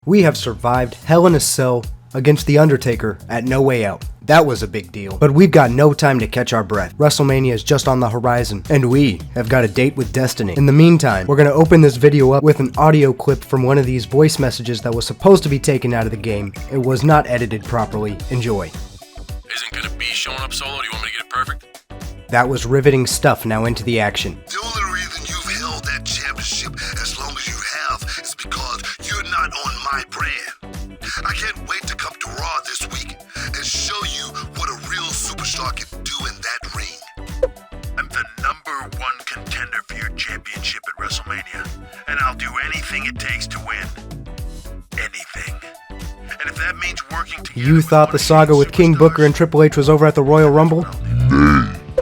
We have survived Hell in a Cell against The Undertaker at No Way Out. That was a big deal. But we've got no time to catch our breath. WrestleMania is just on the horizon, and we have got a date with Destiny. In the meantime, we're going to open this video up with an audio clip from one of these voice messages that was supposed to be taken out of the game. It was not edited properly. Enjoy. Isn't going to be showing up solo? Do you want me to get it perfect? That was riveting stuff. Now into the action. The only reason you've held that championship as long as you have is because you're not on my brand. I can't wait to come to Raw this week and show you what a real superstar can do in that ring. I'm the #1 contender for your championship at WrestleMania, and I'll do anything it takes to win. Anything. And if that means working together. You thought the saga with King Booker and Triple H was over at the Royal Rumble?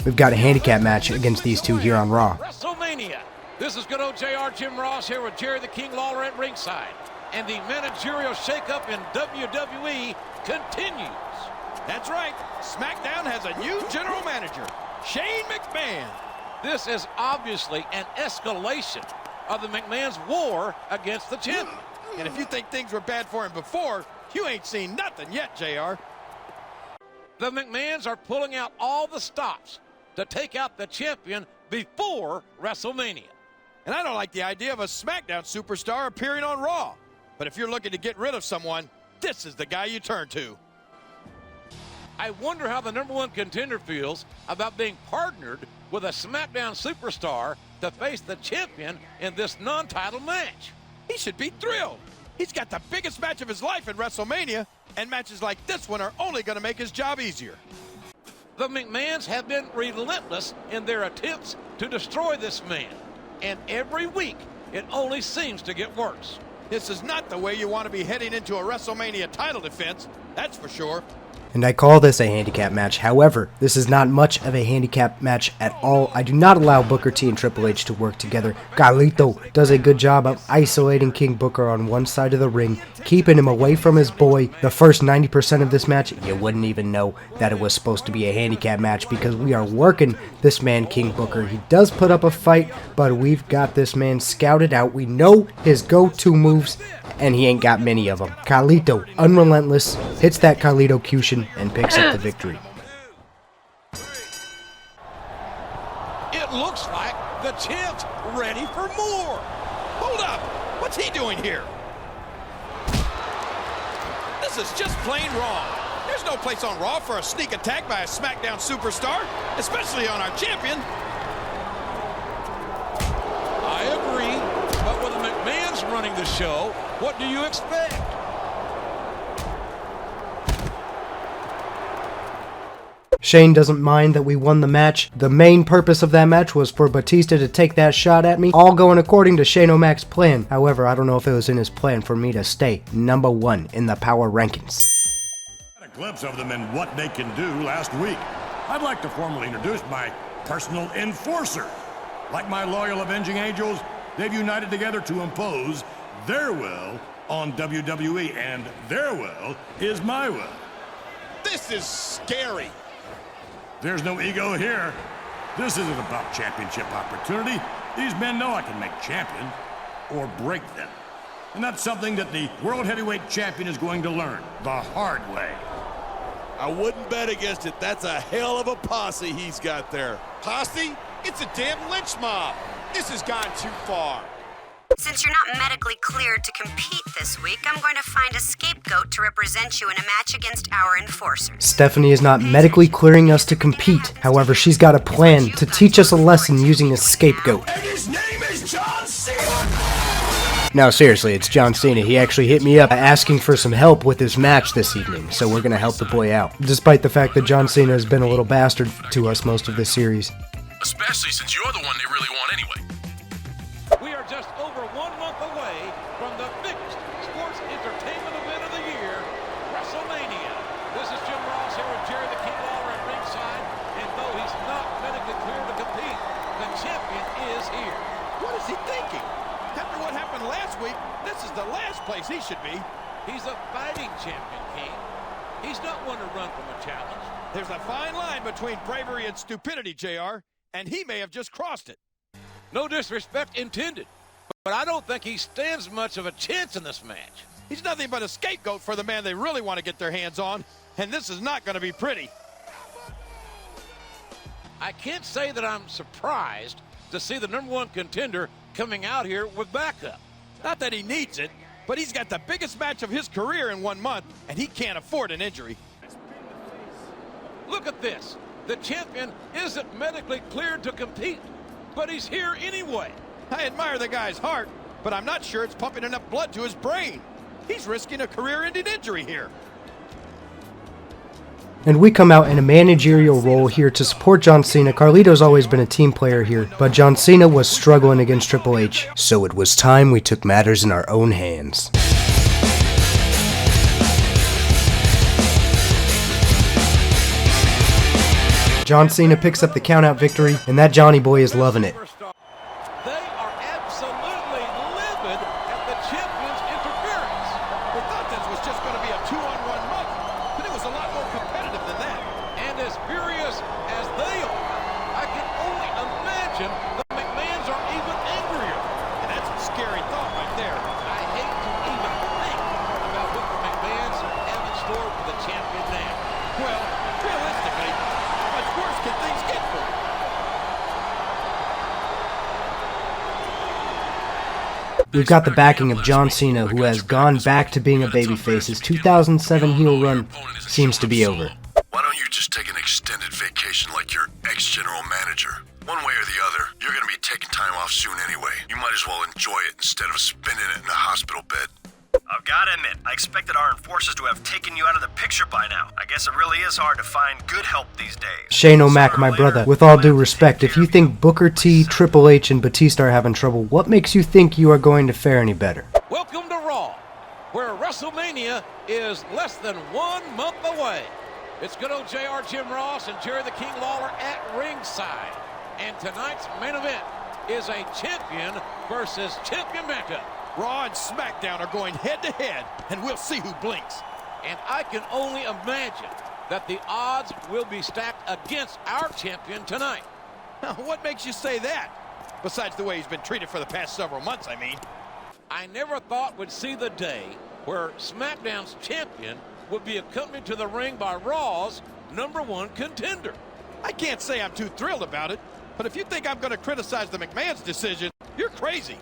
We've got a handicap match against these two here on Raw. WrestleMania. This is good old JR Jim Ross here with Jerry the King Lawler at ringside. And the managerial shakeup in WWE continues. That's right. Smackdown has a new general manager, Shane McMahon. This is obviously an escalation of the McMahon's war against the champion. And if you think things were bad for him before, you ain't seen nothing yet, JR. The McMahons are pulling out all the stops to take out the champion before WrestleMania. And I don't like the idea of a SmackDown superstar appearing on Raw. But if you're looking to get rid of someone, this is the guy you turn to. I wonder how the #1 contender feels about being partnered with a SmackDown superstar to face the champion in this non-title match. He should be thrilled. He's got the biggest match of his life at WrestleMania, and matches like this one are only going to make his job easier. The McMahons have been relentless in their attempts to destroy this man, and every week it only seems to get worse. This is not the way you want to be heading into a WrestleMania title defense, that's for sure. And I call this a handicap match. However, this is not much of a handicap match at all. I do not allow Booker T and Triple H to work together. Carlito does a good job of isolating King Booker on one side of the ring, keeping him away from his boy. The first 90% of this match, you wouldn't even know that it was supposed to be a handicap match because we are working this man King Booker. He does put up a fight, but we've got this man scouted out. We know his go-to moves, and he ain't got many of them. Carlito, unrelentless, hits that Carlito Cushion and picks up the victory. It looks like the champ's ready for more. Hold up! What's he doing here? This is just plain wrong. There's no place on Raw for a sneak attack by a SmackDown superstar, especially on our champion. I agree, but with the McMahons running the show, what do you expect? Shane doesn't mind that we won the match. The main purpose of that match was for Batista to take that shot at me, all going according to Shane O'Mac's plan. However, I don't know if it was in his plan for me to stay #1 in the power rankings. A glimpse of them and what they can do last week. I'd like to formally introduce my personal enforcer. Like my loyal avenging angels, they've united together to impose their will on WWE, and their will is my will. This is scary. There's no ego here. This isn't about championship opportunity. These men know I can make champions or break them. And that's something that the World Heavyweight Champion is going to learn the hard way. I wouldn't bet against it. That's a hell of a posse he's got there. Posse? It's a damn lynch mob. This has gone too far. Since you're not medically cleared to compete this week, I'm going to find a scapegoat to represent you in a match against our enforcers. Stephanie is not medically clearing us to compete. However, she's got a plan to teach us a lesson using a scapegoat. And his name is John Cena! Now seriously, it's John Cena. He actually hit me up asking for some help with his match this evening, so we're gonna help the boy out. Despite the fact that John Cena has been a little bastard to us most of this series. Especially since you're the one they really want anyway. We are just over 1 month away from the biggest sports entertainment event of the year, WrestleMania. This is Jim Ross here with Jerry the King Lawler at ringside, and though he's not medically clear to compete, the champion is here. What is he thinking? After what happened last week, this is the last place he should be. He's a fighting champion, King. He's not one to run from a challenge. There's a fine line between bravery and stupidity, JR, and he may have just crossed it. No disrespect intended, but I don't think he stands much of a chance in this match. He's nothing but a scapegoat for the man they really want to get their hands on, and this is not going to be pretty. I can't say that I'm surprised to see the #1 contender coming out here with backup. Not that he needs it, but he's got the biggest match of his career in 1 month, and he can't afford an injury. Look at this. The champion isn't medically cleared to compete, but he's here anyway. I admire the guy's heart, but I'm not sure it's pumping enough blood to his brain. He's risking a career-ending injury here. And we come out in a managerial role here to support John Cena. Carlito's always been a team player here, but John Cena was struggling against Triple H. So it was time we took matters in our own hands. John Cena picks up the countout victory, and that Johnny boy is loving it. They are absolutely livid at the champion's interference. They thought this was just going to be a 2-on-1 match, but it was a lot more competitive than that. And as furious as they are, I can only imagine the McMahons are even angrier. And that's a scary thought right there. I hate to even think about what the McMahons have in store for the champion now. Well, realistically, how much worse can things get for him? We've got the backing of John Cena, who has gone back to being a babyface. His 2007 heel run seems to be over. Why don't you just take an extended vacation like your ex-general manager? One way or the other, you're gonna be taking time off soon anyway. You might as well enjoy it instead of spending it in a hospital bed. I've got to admit, I expected our enforcers to have taken you out of the picture by now. I guess it really is hard to find good help these days. Shane O'Mac, my brother, with all due respect, if you think Booker T, Triple H, and Batista are having trouble, what makes you think you are going to fare any better? Welcome to Raw, where WrestleMania is less than 1 month away. It's good old JR Jim Ross and Jerry the King Lawler at ringside. And tonight's main event is a champion versus champion matchup. Raw and Smackdown are going head-to-head, and we'll see who blinks. And I can only imagine that the odds will be stacked against our champion tonight. Now, what makes you say that? Besides the way he's been treated for the past several months, I mean. I never thought we'd see the day where SmackDown's champion would be accompanied to the ring by Raw's #1 contender. I can't say I'm too thrilled about it, but if you think I'm going to criticize the McMahon's decision, you're crazy.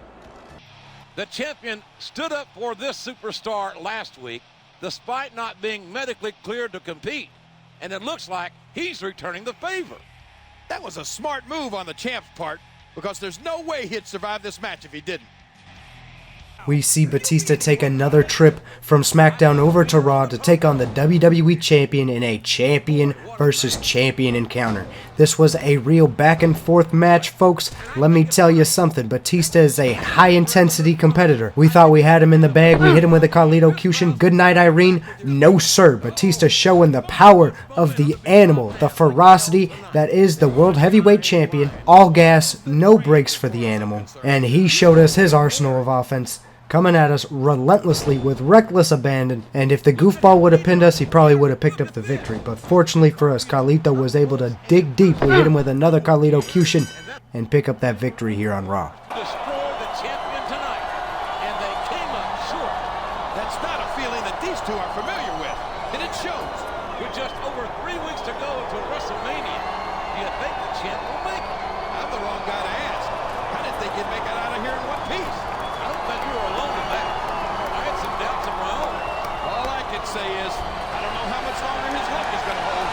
The champion stood up for this superstar last week, despite not being medically cleared to compete. And it looks like he's returning the favor. That was a smart move on the champ's part, because there's no way he'd survive this match if he didn't. We see Batista take another trip from SmackDown over to Raw to take on the WWE Champion in a champion versus champion encounter. This was a real back and forth match, folks. Let me tell you something, Batista is a high intensity competitor. We thought we had him in the bag, we hit him with a Carlito Cushion. Good night, Irene. No sir, Batista showing the power of the animal, the ferocity that is the World Heavyweight Champion. All gas, no brakes for the animal. And he showed us his arsenal of offense, coming at us relentlessly with reckless abandon, and if the goofball would have pinned us, he probably would have picked up the victory. But fortunately for us, Carlito was able to dig deep. We hit him with another Carlito Cushion and pick up that victory here on Raw. Destroy the champion tonight, and they came up short. That's not a feeling that these two are familiar with, and it shows. With just over 3 weeks to go until WrestleMania, do you think the champ will make it? I'm the wrong guy to ask. I didn't think he'd make it out of here in one piece. I don't think you were alone in that. I had some doubts of my own. All I can say is, I don't know how much longer his luck is going to hold.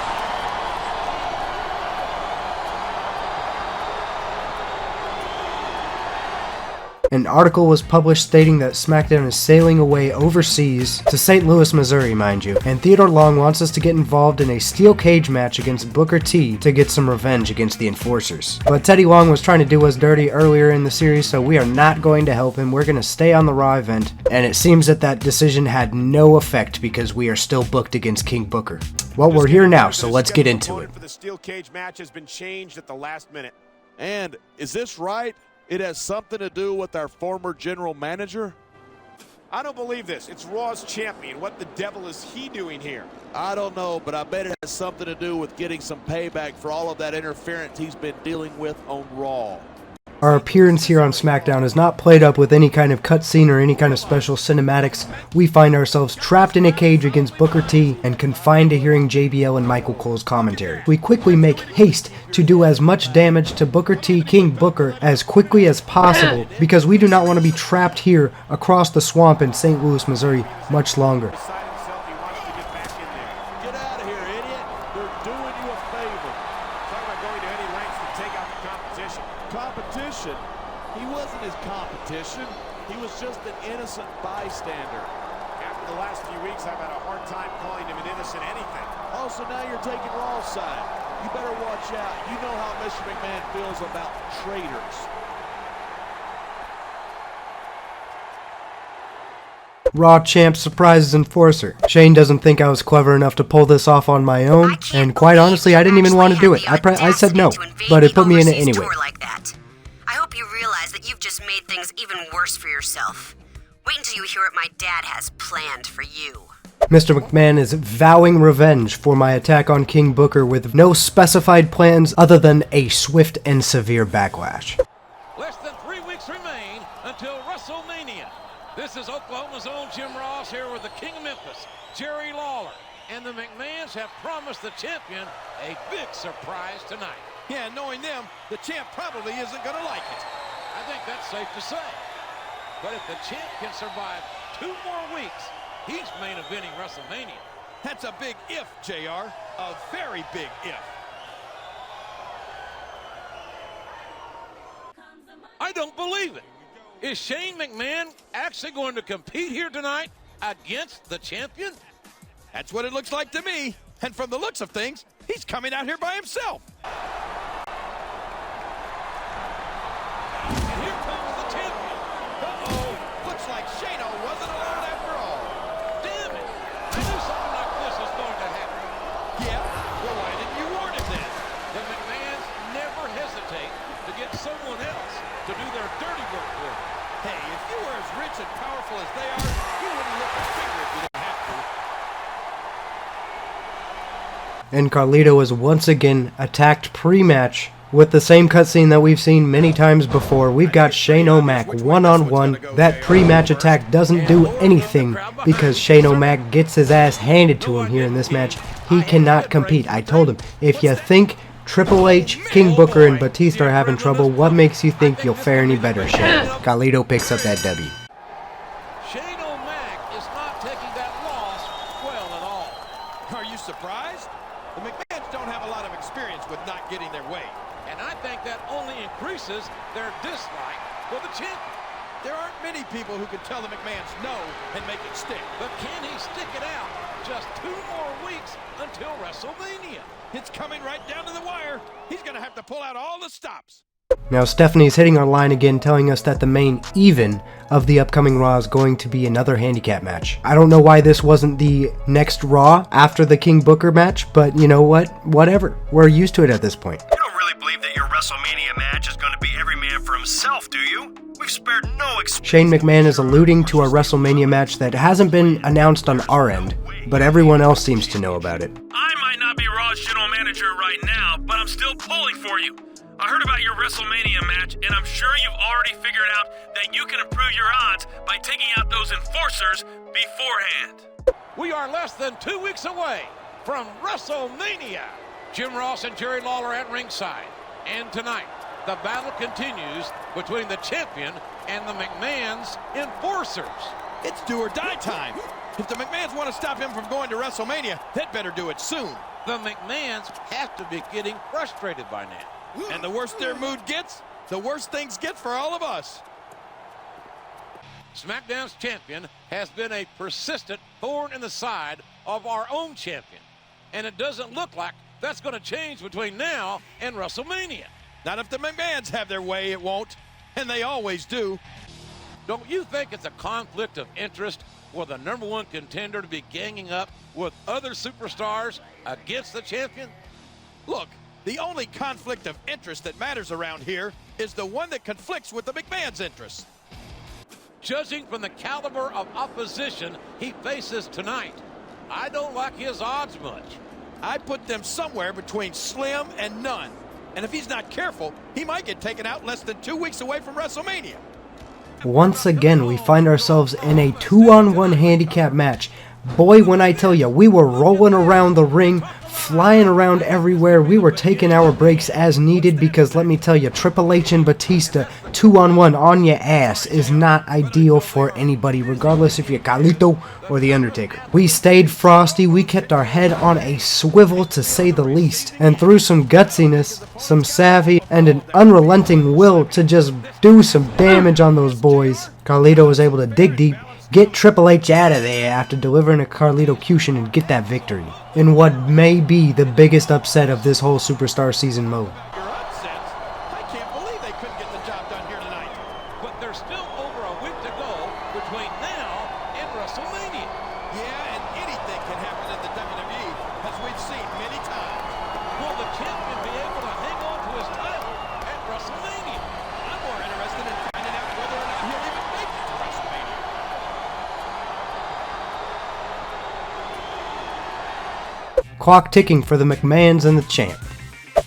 An article was published stating that SmackDown is sailing away overseas to St. Louis, Missouri, mind you, and Theodore Long wants us to get involved in a steel cage match against Booker T to get some revenge against the Enforcers. But Teddy Long was trying to do us dirty earlier in the series, so we are not going to help him. We're going to stay on the Raw event, and it seems that that decision had no effect because we are still booked against King Booker. Well, we're here now, so let's get into it. For the steel cage match has been changed at the last minute. And is this right? It has something to do with our former general manager? I don't believe this. It's Raw's champion. What the devil is he doing here? I don't know, but I bet it has something to do with getting some payback for all of that interference he's been dealing with on Raw. Our appearance here on SmackDown is not played up with any kind of cutscene or any kind of special cinematics. We find ourselves trapped in a cage against Booker T and confined to hearing JBL and Michael Cole's commentary. We quickly make haste to do as much damage to Booker T, King Booker, as quickly as possible because we do not want to be trapped here across the swamp in St. Louis, Missouri much longer. Competition? He wasn't his competition. He was just an innocent bystander. After the last few weeks, I've had a hard time calling him an innocent anything. Also, now you're taking Raw's side. You better watch out. You know how Mr. McMahon feels about traitors. Raw Champ surprises Enforcer. Shane doesn't think I was clever enough to pull this off on my own, and quite honestly, I didn't even want to do it. I said no, but it put me in it anyway. I hope you realize that you've just made things even worse for yourself. Wait until you hear what my dad has planned for you. Mr. McMahon is vowing revenge for my attack on King Booker with no specified plans other than a swift and severe backlash. Less than 3 weeks remain until WrestleMania. This is Oklahoma's own Jim Ross here with the King of Memphis, Jerry Lawler. And the McMahons have promised the champion a big surprise tonight. Yeah, knowing them, the champ probably isn't going to like it. I think that's safe to say. But if the champ can survive 2 more weeks, he's main eventing WrestleMania. That's a big if, JR. A very big if. I don't believe it. Is Shane McMahon actually going to compete here tonight against the champion? That's what it looks like to me. And from the looks of things, he's coming out here by himself. And here comes the champion. Uh-oh. Looks like Shane wasn't alone after all. Damn it. I knew something like this was going to happen. Yeah? Well, why didn't you warn him then? The McMahons never hesitate to get someone else to do their dirty work for them. Hey, if you were as rich and powerful as they are, you wouldn't lift a finger if you didn't have to. And Carlito is once again attacked pre-match with the same cutscene that we've seen many times before. We've got Shane O'Mac one-on-one. That pre-match attack doesn't do anything because Shane O'Mac gets his ass handed to him here in this match. He cannot compete. I told him, if you think Triple H, King Booker, and Batista are having trouble, what makes you think you'll fare any better, Shane? Carlito picks up that W. Shane O'Mac is not taking that loss well at all. Are you surprised? The McMahons don't have a lot of experience with not getting their way. And I think that only increases their dislike for the champion. There aren't many people who can tell the McMahons no and make it stick. But can he stick it out just 2 more weeks until WrestleMania? It's coming right down to the wire. He's going to have to pull out all the stops. Now Stephanie's hitting our line again, telling us that the main event of the upcoming Raw is going to be another handicap match. I don't know why this wasn't the next Raw after the King Booker match, but you know what? Whatever. We're used to it at this point. You don't really believe that your WrestleMania match is going to be every man for himself, do you? We've spared no expense. Shane McMahon is alluding to a WrestleMania match that hasn't been announced on our end, but everyone else seems to know about it. I might not be Raw's general manager right now, but I'm still pulling for you. I heard about your WrestleMania match, and I'm sure you've already figured out that you can improve your odds by taking out those enforcers beforehand. We are less than 2 weeks away from WrestleMania. Jim Ross and Jerry Lawler at ringside. And tonight, the battle continues between the champion and the McMahons enforcers. It's do or die time. If the McMahons want to stop him from going to WrestleMania, they'd better do it soon. The McMahons have to be getting frustrated by now. And the worse their mood gets, the worse things get for all of us. SmackDown's champion has been a persistent thorn in the side of our own champion. And it doesn't look like that's going to change between now and WrestleMania. Not if the McMahons have their way, it won't. And they always do. Don't you think it's a conflict of interest for the #1 contender to be ganging up with other superstars against the champion? Look, the only conflict of interest that matters around here is the one that conflicts with the McMahon's interests. Judging from the caliber of opposition he faces tonight, I don't like his odds much. I put them somewhere between slim and none. And if he's not careful, he might get taken out less than 2 weeks away from WrestleMania. Once again, we find ourselves in a 2-on-1 handicap match. Boy, when I tell you, we were rolling around the ring, flying around everywhere. We were taking our breaks as needed because let me tell you, Triple H and Batista 2-on-1 on your ass is not ideal for anybody, regardless if you're Carlito or The Undertaker. We stayed frosty, we kept our head on a swivel to say the least, and through some gutsiness, some savvy, and an unrelenting will to just do some damage on those boys, Carlito was able to dig deep, get Triple H out of there after delivering a Carlito-cution and get that victory in what may be the biggest upset of this whole Superstar season mode. Your upsets? I can't believe they couldn't get the job done here tonight. But there's still over a week to go between now and WrestleMania. Yeah, and anything can happen in the WWE, as we've seen many times. Will the champion be able to hang on to his title at WrestleMania? I'm more interested in finding out whether or not he'll even make it to WrestleMania. Clock ticking for the McMahons and the champ.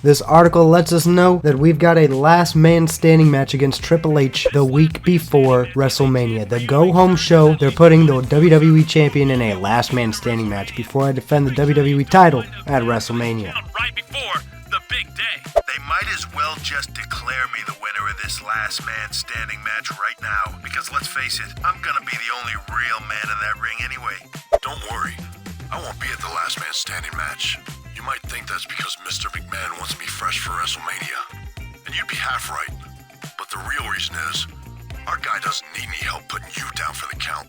This article lets us know that we've got a last man standing match against Triple H the week before WrestleMania. The go-home show, they're putting the WWE champion in a last man standing match before I defend the WWE title at WrestleMania. Right before the big day. They might as well just declare me the winner of this last man standing match right now. Because let's face it, I'm gonna be the only real man in that ring anyway. Don't worry, I won't be at the last man standing match. You might think that's because Mr. McMahon wants me fresh for WrestleMania. And you'd be half right. But the real reason is, our guy doesn't need any help putting you down for the count.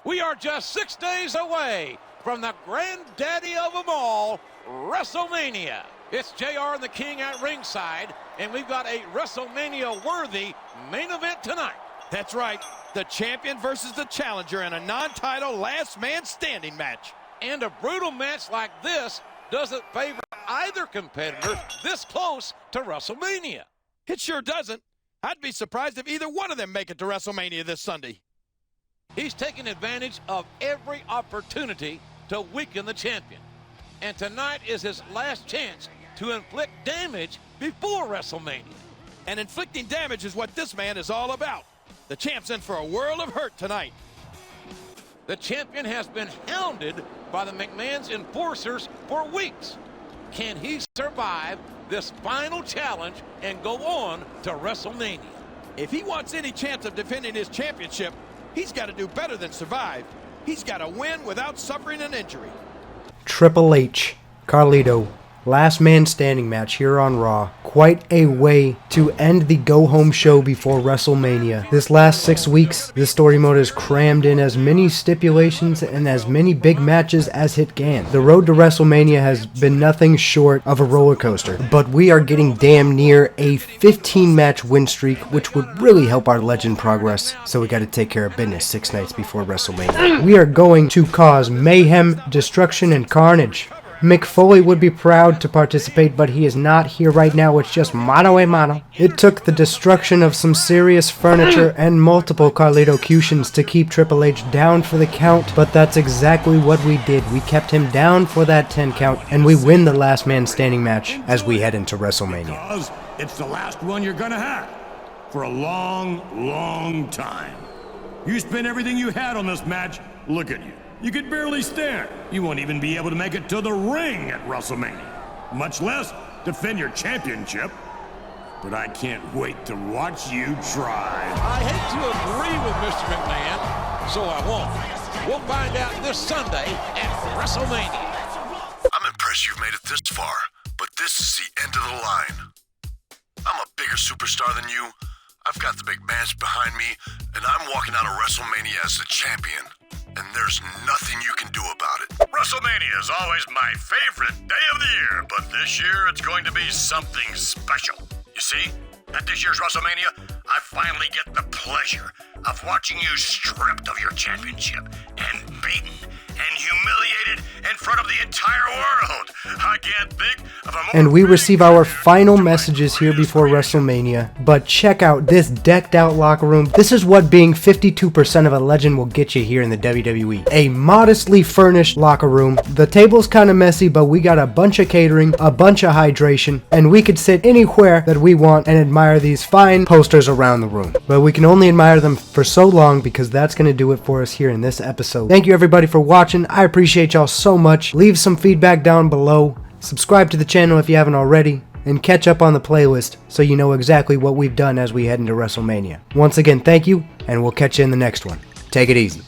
We are just 6 days away from the granddaddy of them all, WrestleMania. It's JR and the King at ringside, and we've got a WrestleMania-worthy main event tonight. That's right. The champion versus the challenger in a non-title last man standing match. And a brutal match like this doesn't favor either competitor this close to WrestleMania. It sure doesn't. I'd be surprised if either one of them make it to WrestleMania this Sunday. He's taking advantage of every opportunity to weaken the champion. And tonight is his last chance to inflict damage before WrestleMania. And inflicting damage is what this man is all about. The champ's in for a world of hurt tonight. The champion has been hounded by the McMahon's enforcers for weeks. Can he survive this final challenge and go on to WrestleMania? If he wants any chance of defending his championship, he's got to do better than survive. He's got to win without suffering an injury. Triple H, Carlito, last man standing match here on Raw. Quite a way to end the go-home show before WrestleMania. This last 6 weeks, this story mode has crammed in as many stipulations and as many big matches as it can. The road to WrestleMania has been nothing short of a roller coaster, but we are getting damn near a 15-match win streak, which would really help our legend progress, so we gotta take care of business 6 nights before WrestleMania. We are going to cause mayhem, destruction, and carnage. Mick Foley would be proud to participate, but he is not here right now. It's just mano a mano. It took the destruction of some serious furniture and multiple Carlito-cutions to keep Triple H down for the count, but that's exactly what we did. We kept him down for that 10 count, and we win the last man standing match as we head into WrestleMania. Because it's the last one you're gonna have for a long, long time. You spent everything you had on this match. Look at you. You could barely stand. You won't even be able to make it to the ring at WrestleMania, much less defend your championship. But I can't wait to watch you try. I hate to agree with Mr. McMahon, so I won't. We'll find out this Sunday at WrestleMania. I'm impressed you've made it this far, but this is the end of the line. I'm a bigger superstar than you. I've got the McMahons behind me, and I'm walking out of WrestleMania as the champion. And there's nothing you can do about it. WrestleMania is always my favorite day of the year, but this year it's going to be something special. You see, at this year's WrestleMania, I finally get the pleasure of watching you stripped of your championship and beaten and humiliated in front of the the entire world. I can't think of a more And we receive our fitting final to my messages here greatest before creation. WrestleMania. But check out this decked out locker room. This is what being 52% of a legend will get you here in the WWE. A modestly furnished locker room. The table's kind of messy, but we got a bunch of catering, a bunch of hydration, and we could sit anywhere that we want and admire these fine posters around the room. But we can only admire them for so long because that's going to do it for us here in this episode. Thank you everybody for watching. I appreciate y'all so much. Leave some feedback down below. Subscribe to the channel if you haven't already, and catch up on the playlist so you know exactly what we've done as we head into WrestleMania. Once again, thank you, and we'll catch you in the next one. Take it easy.